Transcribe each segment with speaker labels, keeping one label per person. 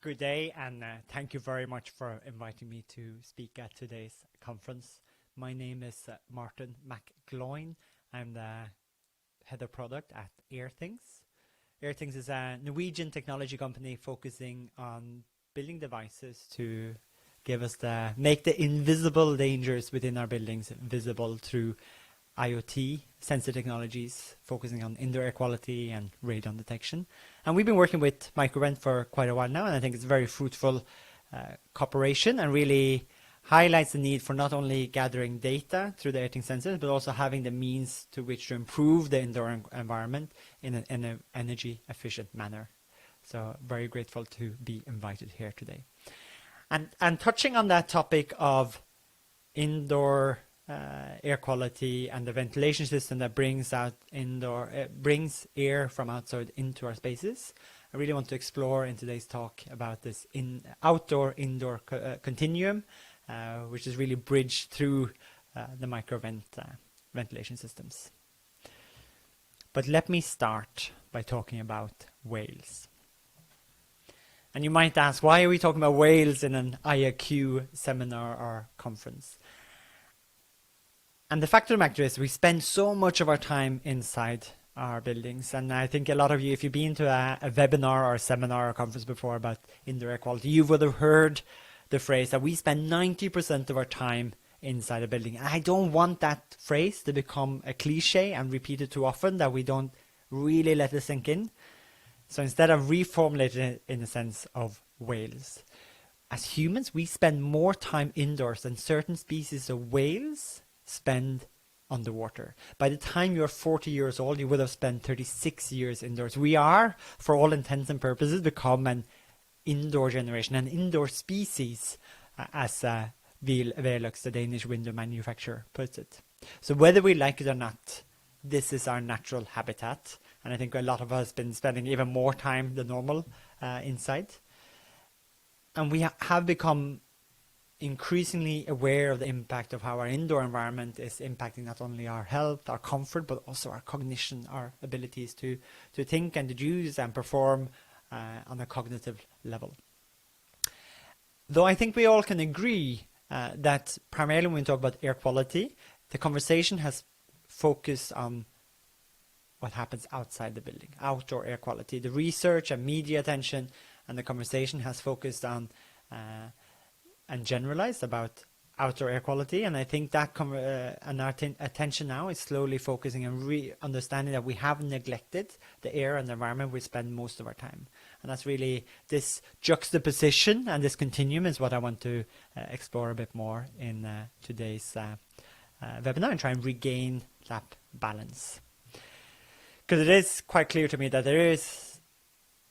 Speaker 1: Good day, and thank you very much for inviting me to speak at today's conference. My name is Martin McGloin. I'm the head of product at Airthings. Airthings is a Norwegian technology company focusing on building devices to make the invisible dangers within our buildings visible through IoT, sensor technologies, focusing on indoor air quality and radon detection. And we've been working with Microvent for quite a while now, and I think it's a very fruitful cooperation and really highlights the need for not only gathering data through the Airthings sensors, but also having the means to which to improve the indoor environment in an energy efficient manner. So very grateful to be invited here today. And touching on that topic of indoor air quality and the ventilation system that brings brings air from outside into our spaces, I really want to explore in today's talk about this outdoor-indoor continuum, which is really bridged through the Microvent ventilation systems. But let me start by talking about whales. And you might ask, why are we talking about whales in an IAQ seminar or conference? And the fact of the matter is we spend so much of our time inside our buildings. And I think a lot of you, if you've been to a webinar or a seminar or conference before about indoor air quality, you would have heard the phrase that we spend 90% of our time inside a building. And I don't want that phrase to become a cliche and repeated too often that we don't really let it sink in. So instead of reformulating it in the sense of whales. As humans, we spend more time indoors than certain species of whales spend underwater. By the time you're 40 years old, you would have spent 36 years indoors. We are, for all intents and purposes, become an indoor generation, an indoor species, as Velux, the Danish window manufacturer, puts it. So whether we like it or not, this is our natural habitat. And I think a lot of us have been spending even more time than normal inside. And we have become increasingly aware of the impact of how our indoor environment is impacting not only our health, our comfort, but also our cognition, our abilities to think and deduce and perform on a cognitive level. Though I think we all can agree that primarily when we talk about air quality, the conversation has focused on what happens outside the building, outdoor air quality. The research and media attention and the conversation has focused on and generalized about outdoor air quality, and I think that our attention now is slowly focusing and understanding that we have neglected the air and the environment we spend most of our time. And that's really this juxtaposition and this continuum is what I want to explore a bit more in today's webinar and try and regain that balance. Because it is quite clear to me that there's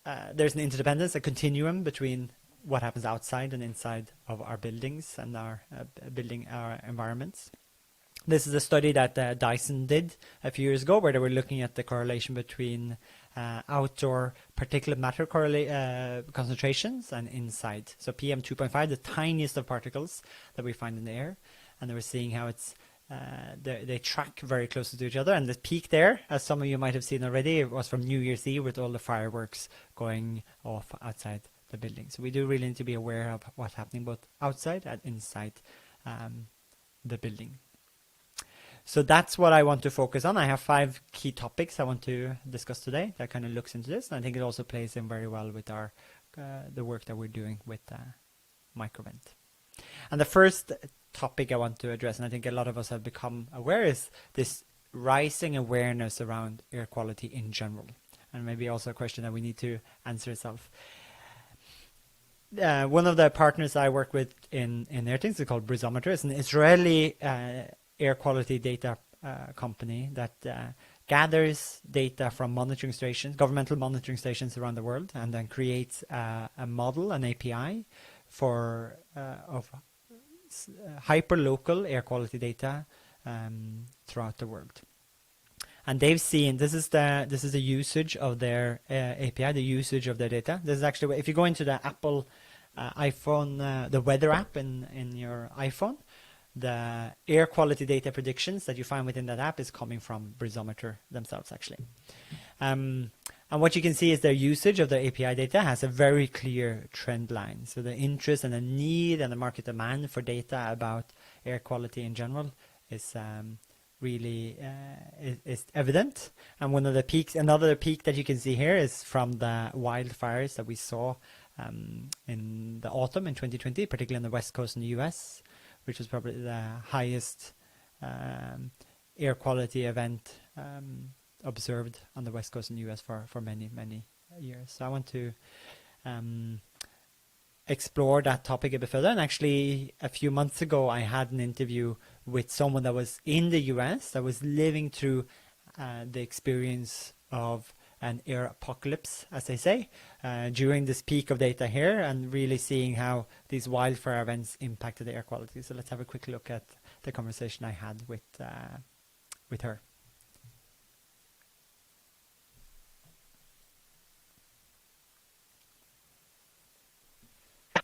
Speaker 1: an interdependence, a continuum between what happens outside and inside of our buildings and our environments. This is a study that Dyson did a few years ago where they were looking at the correlation between outdoor particulate matter concentrations and inside. So PM 2.5, the tiniest of particles that we find in the air. And they were seeing how it's they track very closely to each other. And the peak there, as some of you might have seen already, it was from New Year's Eve with all the fireworks going off outside the building. So we do really need to be aware of what's happening both outside and inside the building. So that's what I want to focus on. I have 5 key topics I want to discuss today that kind of looks into this, and I think it also plays in very well with our the work that we're doing with Microvent. And the first topic I want to address, and I think a lot of us have become aware, is this rising awareness around air quality in general, and maybe also a question that we need to answer itself. One of the partners I work with in Airthings is called Brizometer. It's an Israeli air quality data company that gathers data from monitoring stations, governmental monitoring stations around the world, and then creates a model, an API of hyper-local air quality data throughout the world. And they've seen this is the usage of their API, the usage of their data. This is actually, if you go into the Apple iPhone, the weather app in your iPhone, the air quality data predictions that you find within that app is coming from Brizometer themselves, actually. And And what you can see is their usage of their API data has a very clear trend line. So the interest and the need and the market demand for data about air quality in general is really is evident. And one of the peaks, another peak that you can see here is from the wildfires that we saw in the autumn in 2020, particularly on the West Coast in the US, which was probably the highest air quality event observed on the West Coast in the US for many, many years. So I want to explore that topic a bit further. And actually, a few months ago, I had an interview with someone that was in the US that was living through the experience of an air apocalypse, as they say, during this peak of data here, and really seeing how these wildfire events impacted the air quality. So let's have a quick look at the conversation I had with her.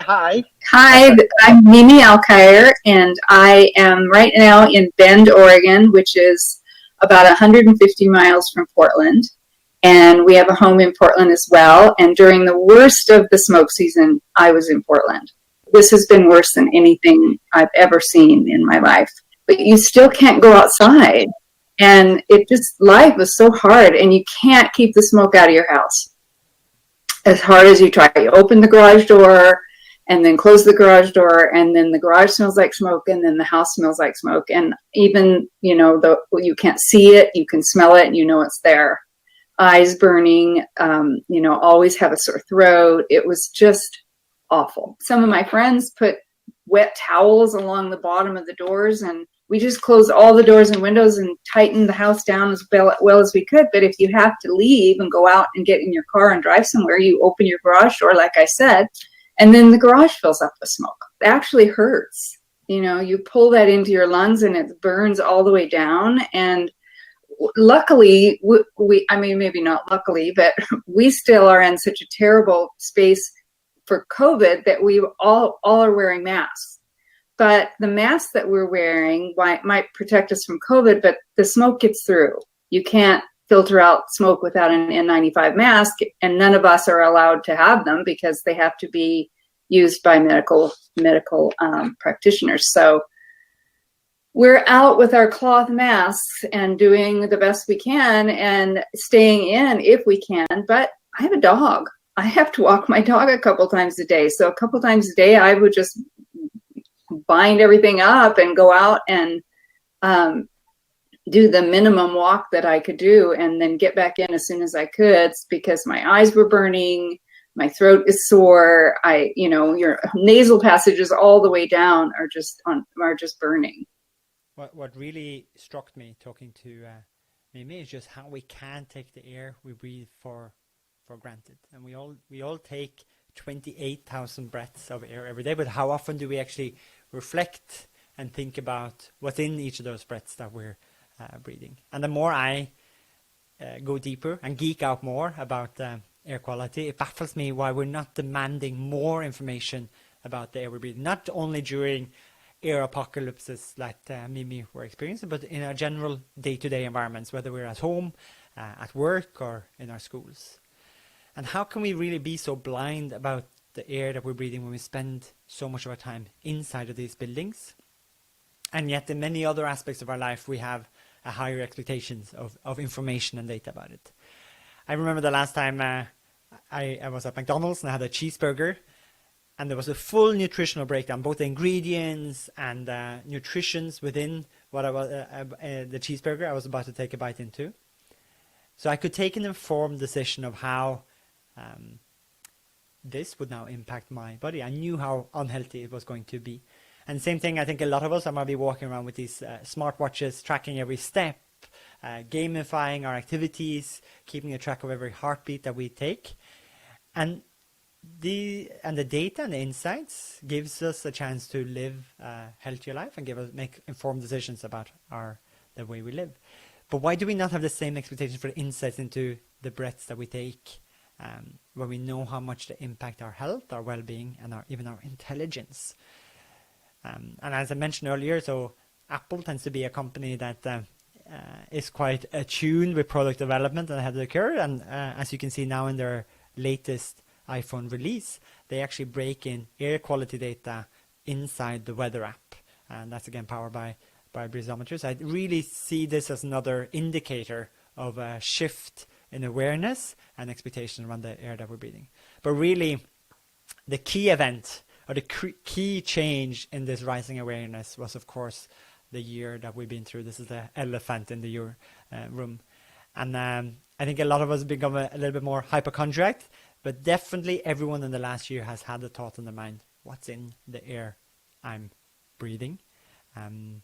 Speaker 2: Hi.
Speaker 3: Hi, I'm Mimi Alkire, and I am right now in Bend, Oregon, which is about 150 miles from Portland. And we have a home in Portland as well. And during the worst of the smoke season, I was in Portland. This has been worse than anything I've ever seen in my life. But you still can't go outside. And life was so hard, and you can't keep the smoke out of your house. As hard as you try, you open the garage door, and then close the garage door, and then the garage smells like smoke, and then the house smells like smoke. And even, you can't see it, you can smell it, and you know it's there. Eyes burning, always have a sore throat. It was just awful. Some of my friends put wet towels along the bottom of the doors, and we just closed all the doors and windows and tightened the house down as well as we could. But if you have to leave and go out and get in your car and drive somewhere, you open your garage door, like I said, and then the garage fills up with smoke. It actually hurts. You pull that into your lungs and it burns all the way down. And luckily, maybe not luckily, but we still are in such a terrible space for COVID that we all are wearing masks. But the masks that we're wearing might protect us from COVID, but the smoke gets through. You can't filter out smoke without an N95 mask, and none of us are allowed to have them because they have to be used by medical practitioners. So we're out with our cloth masks and doing the best we can and staying in if we can. But I have a dog. I have to walk my dog a couple times a day. So a couple times a day, I would just bind everything up and go out and do the minimum walk that I could do, and then get back in as soon as I could, because my eyes were burning, my throat is sore, your nasal passages all the way down are just burning.
Speaker 1: What really struck me talking to Mimi is just how we can't take the air we breathe for granted, and we all take 28,000 breaths of air every day. But how often do we actually reflect and think about what's in each of those breaths that we're breathing? And the more I go deeper and geek out more about air quality, it baffles me why we're not demanding more information about the air we breathe, not only during air apocalypses like Mimi were experiencing, but in our general day-to-day environments, whether we're at home, at work, or in our schools. And how can we really be so blind about the air that we're breathing when we spend so much of our time inside of these buildings? And yet in many other aspects of our life, we have a higher expectations of information and data about it. I remember the last time I was at McDonald's and I had a cheeseburger, and there was a full nutritional breakdown, both the ingredients and nutritions within what I was the cheeseburger I was about to take a bite into. So I could take an informed decision of how this would now impact my body. I knew how unhealthy it was going to be. And same thing, I think a lot of us are maybe walking around with these smartwatches, tracking every step, gamifying our activities, keeping a track of every heartbeat that we take. And the data and the insights gives us a chance to live a healthier life and make informed decisions about the way we live. But why do we not have the same expectations for the insights into the breaths that we take, where we know how much they impact our health, our well-being, and even our intelligence? And as I mentioned earlier, so Apple tends to be a company that is quite attuned with product development and ahead of the curve. And as you can see now in their latest iPhone release, they actually break in air quality data inside the weather app. And that's again powered by breathometers. I really see this as another indicator of a shift in awareness and expectation around the air that we're breathing. But really, the key event or the key change in this rising awareness was, of course, the year that we've been through. This is the elephant in the room. And I think a lot of us become a little bit more hypochondriac, but definitely everyone in the last year has had the thought in their mind, what's in the air I'm breathing? And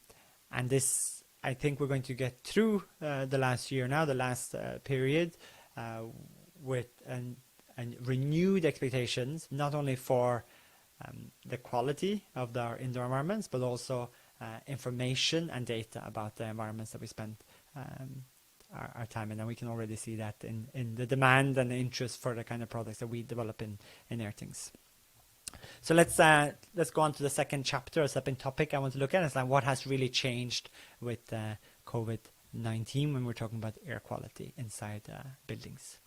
Speaker 1: this, I think we're going to get through the last year now, the last period, with and renewed expectations, not only for the quality of our indoor environments, but also information and data about the environments that we spend our time in. And we can already see that in the demand and the interest for the kind of products that we develop in Airthings. So let's go on to the second chapter, a second topic I want to look at. It's like what has really changed with COVID-19 when we're talking about air quality inside buildings.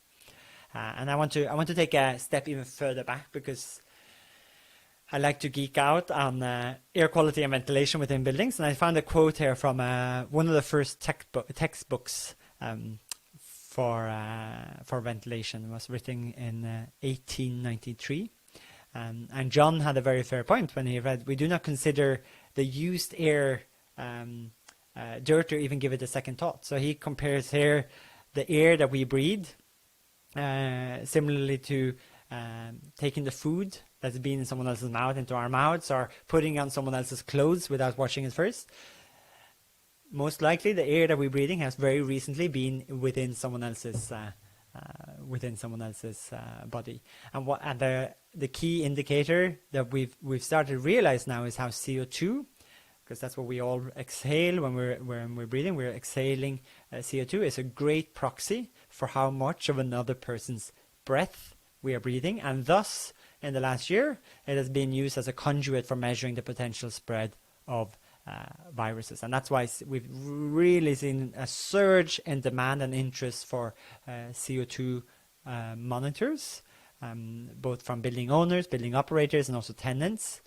Speaker 1: And I want to take a step even further back, because I like to geek out on air quality and ventilation within buildings. And I found a quote here from one of the first textbooks for ventilation. It was written in 1893. And John had a very fair point when he read, we do not consider the used air dirt or even give it a second thought. So he compares here the air that we breathe similarly to taking the food that's been in someone else's mouth into our mouths, or putting on someone else's clothes without washing it first. Most likely the air that we're breathing has very recently been within someone else's body. And the key indicator that we've started to realize now is how CO2, because that's what we all exhale when we're breathing. We're exhaling CO2 is a great proxy for how much of another person's breath we are breathing, and thus in the last year it has been used as a conduit for measuring the potential spread of viruses. And that's why we've really seen a surge in demand and interest for CO2 monitors, both from building owners, building operators, and also tenants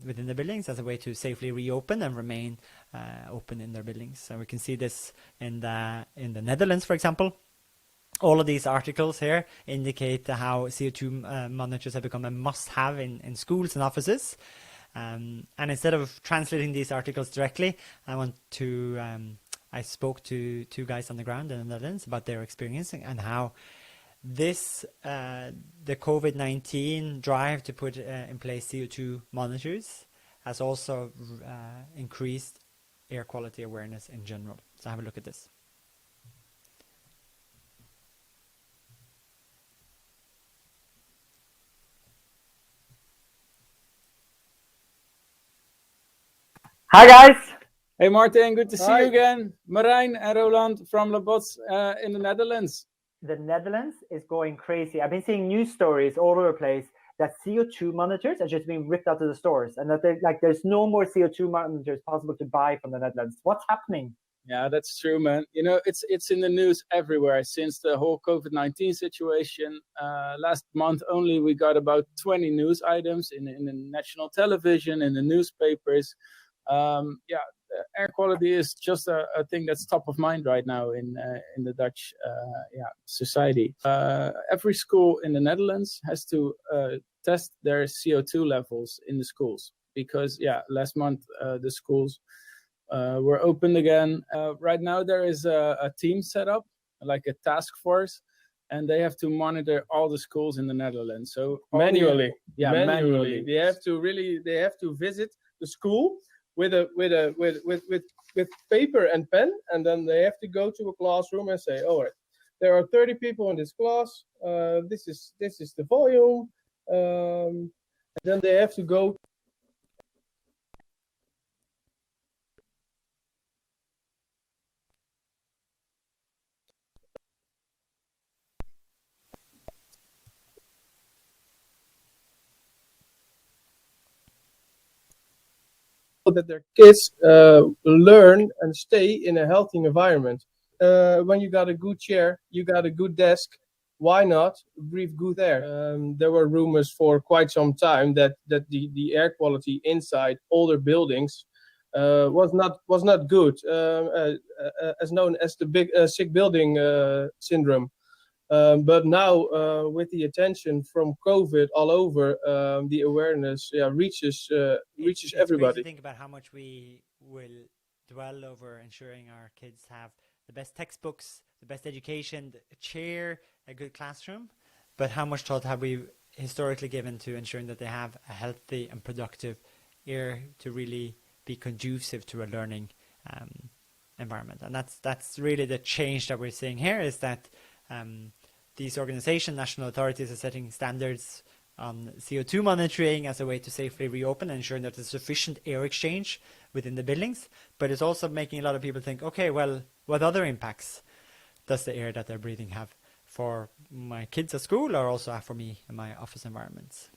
Speaker 1: within the buildings, as a way to safely reopen and remain open in their buildings. So we can see this in the Netherlands, for example. All of these articles here indicate how CO2 monitors have become a must-have in schools and offices. And instead of translating these articles directly, I spoke to two guys on the ground in the Netherlands about their experience and how this, the COVID-19 drive to put in place CO2 monitors has also increased air quality awareness in general. So have a look at this. Hi guys!
Speaker 2: Hey Martin, good to see you again. Marijn and Roland from Labots in the Netherlands.
Speaker 1: The Netherlands is going crazy. I've been seeing news stories all over the place that CO2 monitors are just being ripped out of the stores, and that there's no more CO2 monitors possible to buy from the Netherlands. What's happening?
Speaker 2: Yeah, that's true, man. You know, it's in the news everywhere since the whole COVID-19 situation. Last month only, we got about 20 news items in the national television, in the newspapers. Air quality is just a thing that's top of mind right now in the Dutch society. Every school in the Netherlands has to test their CO2 levels in the schools, because last month the schools were opened again. Right now there is a team set up, like a task force, and they have to monitor all the schools in the Netherlands. So
Speaker 4: manually.
Speaker 2: Manually.
Speaker 4: They have to visit the school with paper and pen, and then they have to go to a classroom and say, all right, there are 30 people in this class. This is the volume. And then they have to go. also that their kids learn and stay in a healthy environment. When you got a good chair, you got a good desk, why not breathe good air? There were rumors for quite some time that the air quality inside older buildings was not good, as known as the big sick building syndrome. But now, with the attention from COVID all over, the awareness reaches
Speaker 1: It's
Speaker 4: everybody.
Speaker 1: crazy to think about how much we will dwell over ensuring our kids have the best textbooks, the best education, a chair, a good classroom, but how much thought have we historically given to ensuring that they have a healthy and productive air to really be conducive to a learning environment. And that's really the change that we're seeing here, is that these organizations, national authorities, are setting standards on CO2 monitoring as a way to safely reopen and ensuring that there's sufficient air exchange within the buildings. But it's also making a lot of people think, okay, well, what other impacts does the air that they're breathing have for my kids at school, or also for me in my office environments?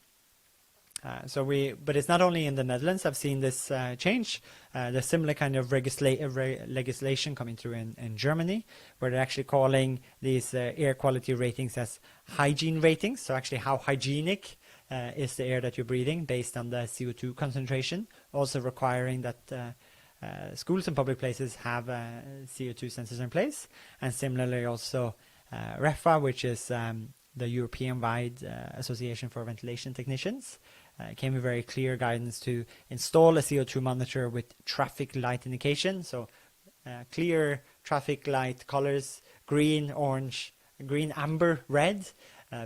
Speaker 1: But it's not only in the Netherlands I've seen this change. There's similar kind of legislation coming through in Germany, where they're actually calling these air quality ratings as hygiene ratings. So actually how hygienic is the air that you're breathing based on the CO2 concentration, also requiring that schools and public places have CO2 sensors in place. And similarly also REFA, which is the European-wide Association for Ventilation Technicians, came with very clear guidance to install a CO2 monitor with traffic light indication. So clear traffic light colors, green, orange, green, amber, red,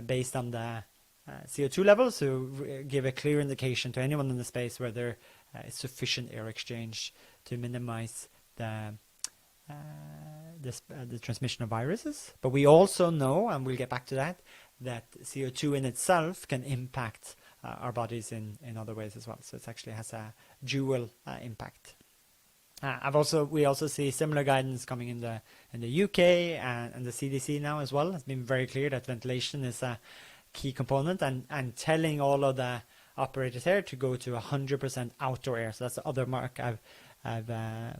Speaker 1: based on the CO2 levels, to give a clear indication to anyone in the space where there is sufficient air exchange to minimize the transmission of viruses. But we also know, and we'll get back to that CO2 in itself can impact our bodies in other ways as well. So it actually has a dual impact. We also see similar guidance coming in the UK and the CDC now as well. It's been very clear that ventilation is a key component, and telling all of the operators here to go to 100% outdoor air. So that's the other mark I've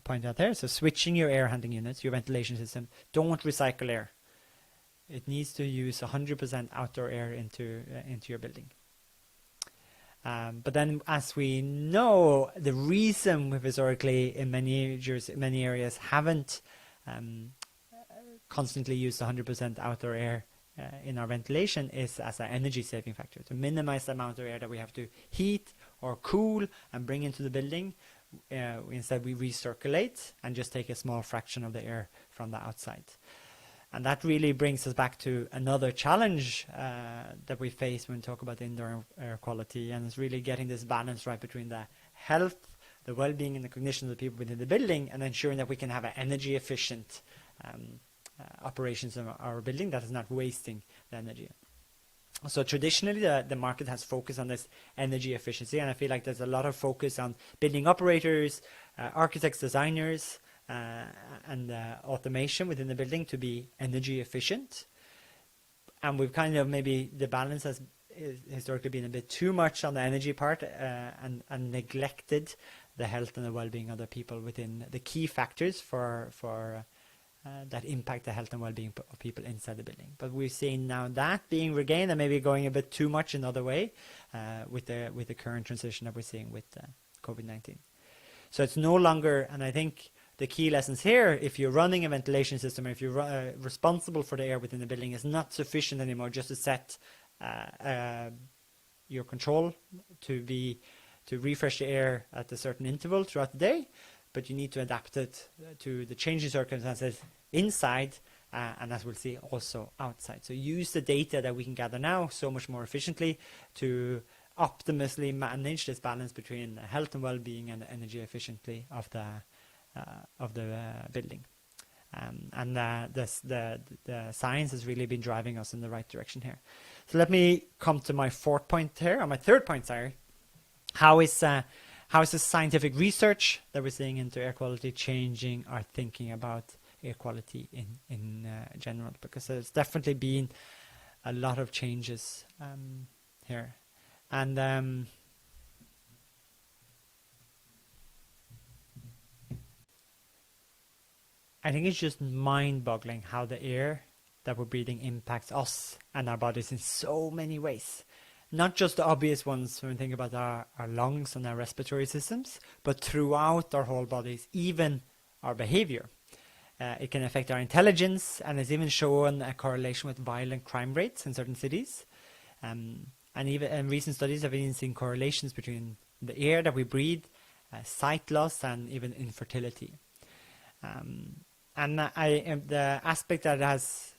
Speaker 1: pointed out there. So switching your air handling units, your ventilation system, don't recycle air. It needs to use 100% outdoor air into your building. But then, as we know, the reason we've historically in many areas haven't constantly used 100% outdoor air in our ventilation is as an energy saving factor, to minimize the amount of air that we have to heat or cool and bring into the building. Instead, we recirculate and just take a small fraction of the air from the outside. And that really brings us back to another challenge that we face when we talk about indoor air quality, and it's really getting this balance right between the health, the well-being, and the cognition of the people within the building, and ensuring that we can have an energy efficient operations in our building that is not wasting the energy. So traditionally, the market has focused on this energy efficiency, and I feel like there's a lot of focus on building operators, architects, designers, and automation within the building to be energy efficient. And we've kind of, maybe the balance has historically been a bit too much on the energy part and neglected the health and the well-being of the people within the key factors for that impact the health and well-being of people inside the building. But we're seeing now that being regained and maybe going a bit too much another way with the current transition that we're seeing with COVID-19. So it's no longer, and I think the key lessons here, if you're running a ventilation system, or if you're responsible for the air within the building, is not sufficient anymore just to set your control to refresh the air at a certain interval throughout the day, but you need to adapt it to the changing circumstances inside, and as we'll see, also outside. So use the data that we can gather now so much more efficiently to optimally manage this balance between health and well-being and energy efficiently of the building. And the science has really been driving us in the right direction here. So let me come to my fourth point here, or my third point, sorry. How is the scientific research that we're seeing into air quality changing our thinking about air quality in general? Because there's definitely been a lot of changes here. And I think it's just mind-boggling how the air that we're breathing impacts us and our bodies in so many ways. Not just the obvious ones when we think about our lungs and our respiratory systems, but throughout our whole bodies, even our behavior. It can affect our intelligence, and it's even shown a correlation with violent crime rates in certain cities. And even recent studies have even seen correlations between the air that we breathe, sight loss, and even infertility. And the aspect that has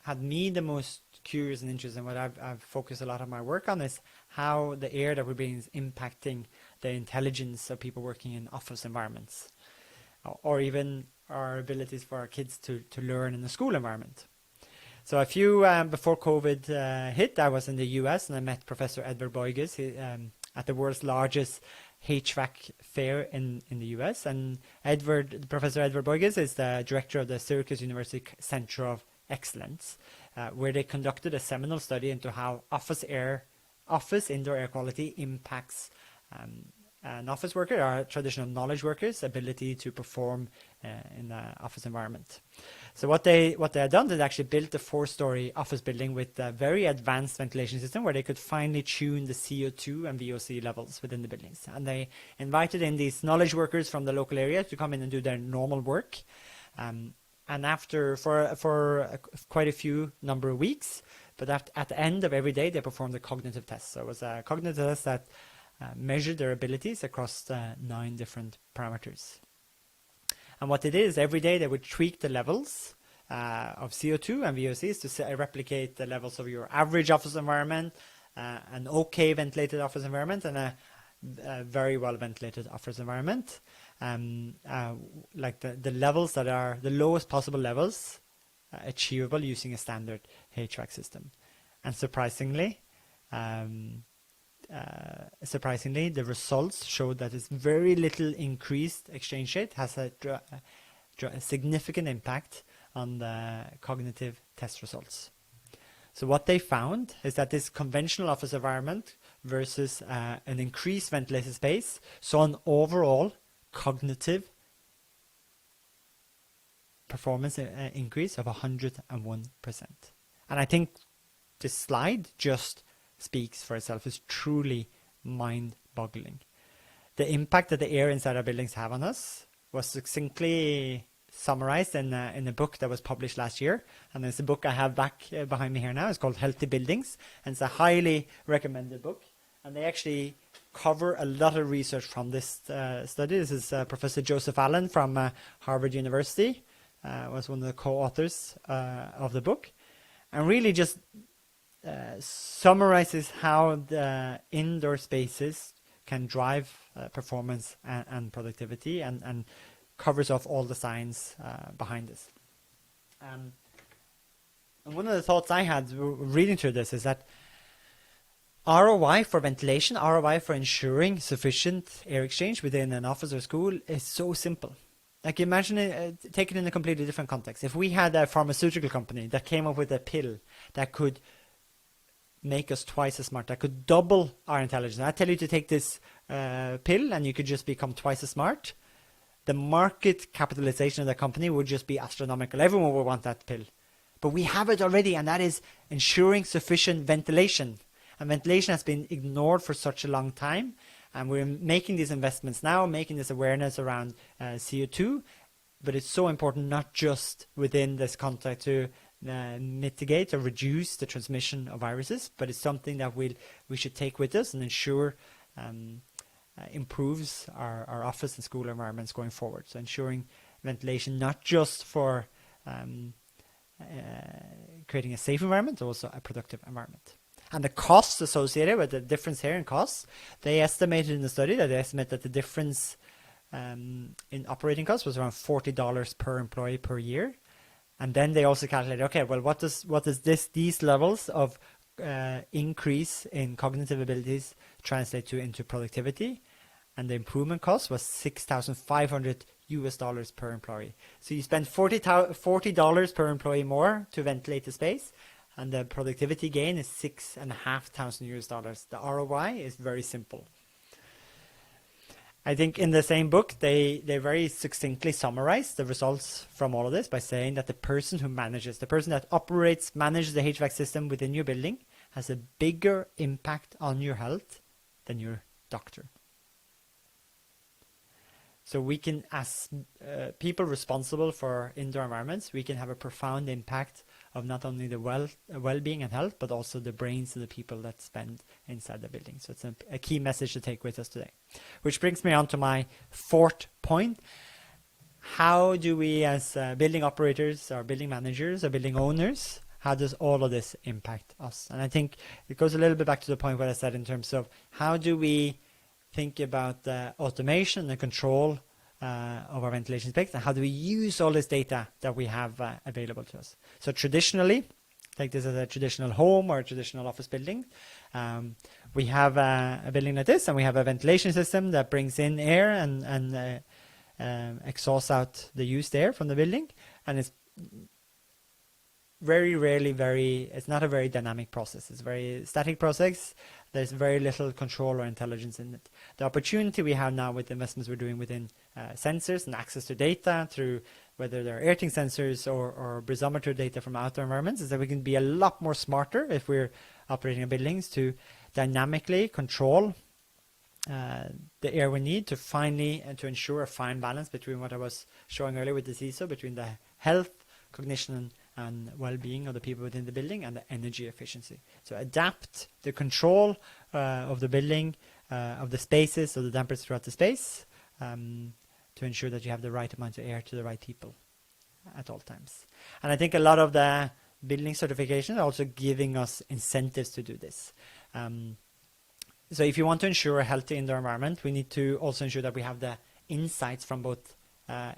Speaker 1: had me the most curious and interested, and what I've focused a lot of my work on, is how the air that we're breathing is impacting the intelligence of people working in office environments, or even our abilities for our kids to learn in the school environment. So a few before COVID hit, I was in the US and I met Professor Edward Boyges at the world's largest HVAC fair in the US. And Professor Edward Boyges is the director of the Syracuse University Center of Excellence, where they conducted a seminal study into how office indoor air quality impacts an office worker, or traditional knowledge workers' ability to perform in the office environment. So what they had done is actually built a 4-story office building with a very advanced ventilation system where they could finely tune the CO2 and VOC levels within the buildings. And they invited in these knowledge workers from the local area to come in and do their normal work. And after for quite a few number of weeks, but at the end of every day, they performed a cognitive test. So it was a cognitive test that measured their abilities across 9 different parameters. And what they did is every day they would tweak the levels of CO2 and VOCs to replicate the levels of your average office environment, an okay ventilated office environment, and a very well ventilated office environment. Like the levels that are the lowest possible levels achievable using a standard HVAC system. And surprisingly, the results showed that this very little increased exchange rate has a significant impact on the cognitive test results. So what they found is that this conventional office environment versus an increased ventilated space saw an overall cognitive performance increase of 101%. And I think this slide just speaks for itself. Is truly mind-boggling. The impact that the air inside our buildings have on us was succinctly summarized in a book that was published last year, and it's a book I have back behind me here now. It's called Healthy Buildings, and it's a highly recommended book. And they actually cover a lot of research from this study. This is Professor Joseph Allen from Harvard University, was one of the co-authors of the book, and really just summarizes how the indoor spaces can drive performance and productivity, and covers off all the science behind this. And one of the thoughts I had reading through this is that ROI for ventilation, ROI for ensuring sufficient air exchange within an office or school is so simple. Like, imagine it, take it in a completely different context. If we had a pharmaceutical company that came up with a pill that could make us twice as smart, that could double our intelligence. I tell you to take this pill and you could just become twice as smart. The market capitalization of the company would just be astronomical. Everyone would want that pill. But we have it already, and that is ensuring sufficient ventilation. And ventilation has been ignored for such a long time. And we're making these investments now, making this awareness around CO2. But it's so important, not just within this context to mitigate or reduce the transmission of viruses, but it's something that we should take with us and ensure improves our office and school environments going forward. So ensuring ventilation, not just for creating a safe environment, also a productive environment. And the costs associated with the difference here in costs, they estimated in the study that the difference in operating costs was around $40 per employee per year. And then they also calculated, okay, well, what does these levels of increase in cognitive abilities translate to into productivity? And the improvement cost was $6,500 per employee. So you spend $40 per employee more to ventilate the space, and the productivity gain is $6,500. The ROI is very simple. I think in the same book, they very succinctly summarize the results from all of this by saying that the person that manages the HVAC system within your building has a bigger impact on your health than your doctor. So we can, as people responsible for indoor environments, we can have a profound impact of not only the well-being and health, but also the brains of the people that spend inside the building. So it's a key message to take with us today. Which brings me on to my fourth point. How do we, as building operators or building managers or building owners, how does all of this impact us? And I think it goes a little bit back to the point where I said in terms of how do we think about the automation and control of our ventilation space, and how do we use all this data that we have available to us. So traditionally, take this as a traditional home or a traditional office building, we have a building like this, and we have a ventilation system that brings in air and exhausts out the used air from the building, and it's very rarely it's not a very dynamic process. It's a very static process. There's very little control or intelligence in it. The opportunity we have now with the investments we're doing within sensors and access to data through whether they're airting sensors or barometer data from outdoor environments is that we can be a lot more smarter if we're operating in buildings to dynamically control the air we need to finally and to ensure a fine balance between what I was showing earlier with the CISO, between the health, cognition, and well-being of the people within the building and the energy efficiency. So adapt the control of the building, of the spaces, of the dampers throughout the space to ensure that you have the right amount of air to the right people at all times. And I think a lot of the building certifications are also giving us incentives to do this. So if you want to ensure a healthy indoor environment, we need to also ensure that we have the insights from both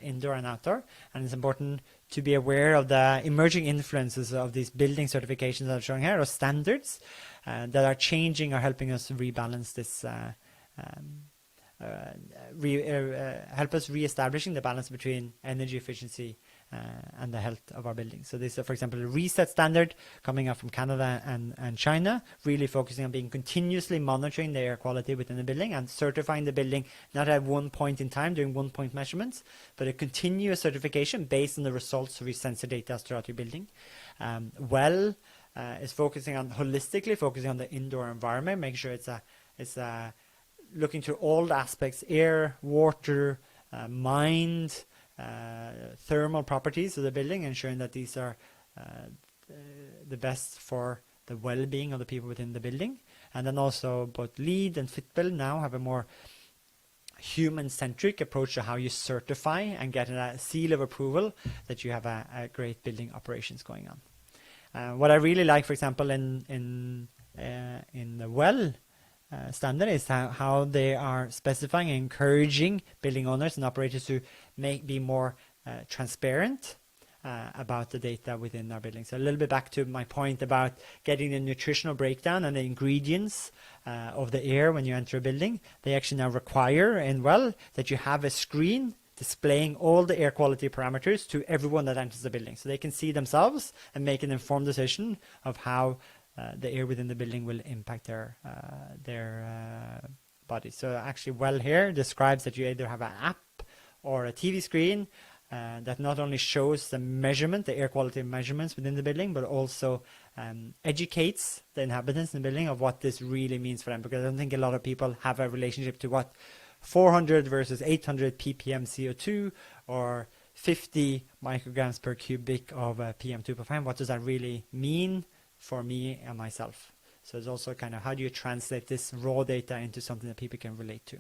Speaker 1: indoor and outdoor, and it's important to be aware of the emerging influences of these building certifications that I'm showing here, or standards that are changing or helping us rebalance this, help us re-establishing the balance between energy efficiency and the health of our buildings. So this is, for example, a reset standard coming up from Canada and China, really focusing on being continuously monitoring the air quality within the building and certifying the building not at one point in time doing one-point measurements, but a continuous certification based on the results of your sensor data throughout your building. Is focusing on holistically, focusing on the indoor environment, making sure it's looking through all the aspects: air, water, mind, thermal properties of the building, ensuring that these are the best for the well-being of the people within the building. And then also both LEED and Fitbel now have a more human-centric approach to how you certify and get a seal of approval that you have a great building operations going on. What I really like, for example, in the standard is how they are specifying and encouraging building owners and operators to be more transparent about the data within our buildings. So a little bit back to my point about getting the nutritional breakdown and the ingredients of the air when you enter a building. They actually now require that you have a screen displaying all the air quality parameters to everyone that enters the building, so they can see themselves and make an informed decision of how the air within the building will impact their body. So actually, here describes that you either have an app or a TV screen that not only shows the air quality measurements within the building, but also educates the inhabitants in the building of what this really means for them. Because I don't think a lot of people have a relationship to what 400 versus 800 ppm CO2 or 50 micrograms per cubic of PM2.5. What does that really mean for me and myself? So it's also kind of how do you translate this raw data into something that people can relate to.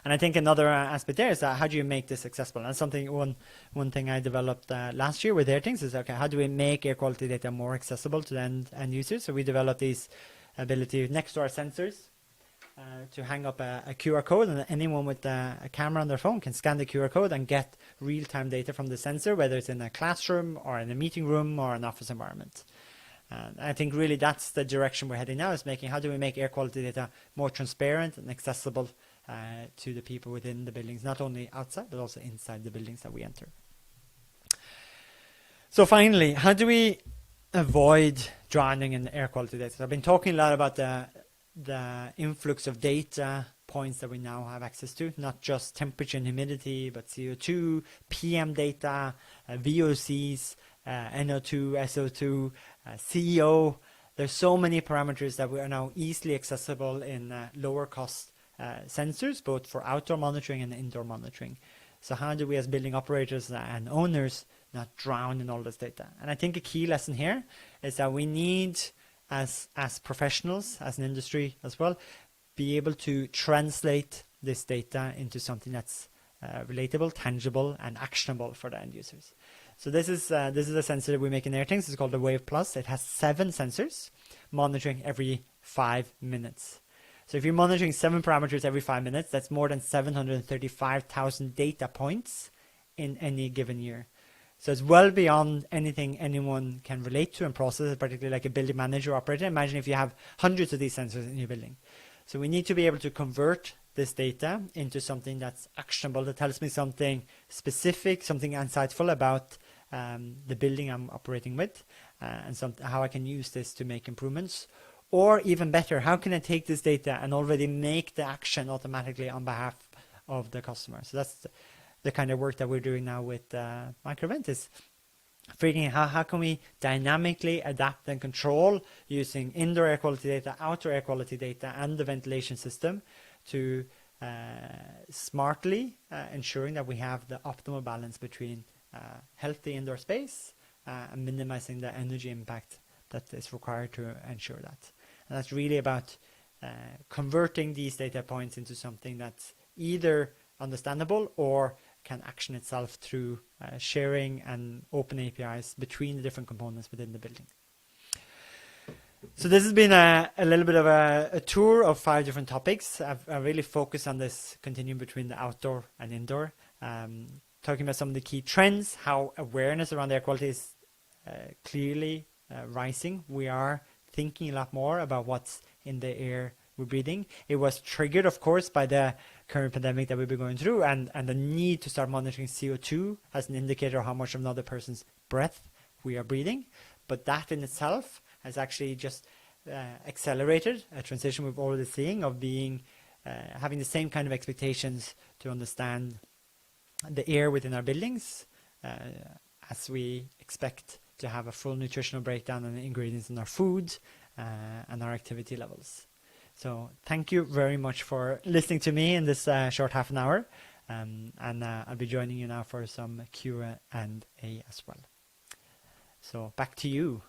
Speaker 1: And I think another aspect there is how do you make this accessible? And something one thing I developed last year with Airthings is how do we make air quality data more accessible to the end users? So we developed this ability next to our sensors to hang up a QR code, and anyone with a camera on their phone can scan the QR code and get real-time data from the sensor, whether it's in a classroom or in a meeting room or an office environment. I think really that's the direction we're heading now, is how do we make air quality data more transparent and accessible to the people within the buildings, not only outside but also inside the buildings that we enter. So finally, how do we avoid drowning in air quality data? So I've been talking a lot about the influx of data points that we now have access to, not just temperature and humidity, but CO2, PM data, VOCs, NO2, SO2, CEO. There's so many parameters that we are now easily accessible in lower cost sensors, both for outdoor monitoring and indoor monitoring. So how do we as building operators and owners not drown in all this data? And I think a key lesson here is that we need, as professionals, as an industry as well, be able to translate this data into something that's relatable, tangible, and actionable for the end users. So this is a sensor that we make in Airthings. It's called the Wave Plus. It has 7 sensors monitoring every 5 minutes. So if you're monitoring 7 parameters every 5 minutes, that's more than 735,000 data points in any given year. So it's well beyond anything anyone can relate to and process, particularly like a building manager or operator. Imagine if you have hundreds of these sensors in your building. So we need to be able to convert this data into something that's actionable, that tells me something specific, something insightful about the building I'm operating with, and how I can use this to make improvements. Or even better, how can I take this data and already make the action automatically on behalf of the customer? So that's the kind of work that we're doing now with Microvent, is figuring out how can we dynamically adapt and control using indoor air quality data, outdoor air quality data, and the ventilation system to smartly ensuring that we have the optimal balance between healthy indoor space and minimizing the energy impact that is required to ensure that. And that's really about converting these data points into something that's either understandable or can action itself through sharing and open APIs between the different components within the building. So this has been a little bit of a tour of 5 different topics. I've really focused on this continuum between the outdoor and indoor, talking about some of the key trends, how awareness around air quality is clearly rising. We are thinking a lot more about what's in the air we're breathing. It was triggered, of course, by the current pandemic that we've been going through, and the need to start monitoring CO2 as an indicator of how much of another person's breath we are breathing. But that in itself has actually just accelerated a transition we've already seeing of being having the same kind of expectations to understand the air within our buildings as we expect to have a full nutritional breakdown on the ingredients in our food and our activity levels. So thank you very much for listening to me in this short half an hour, and I'll be joining you now for some Q&A as well. So back to you.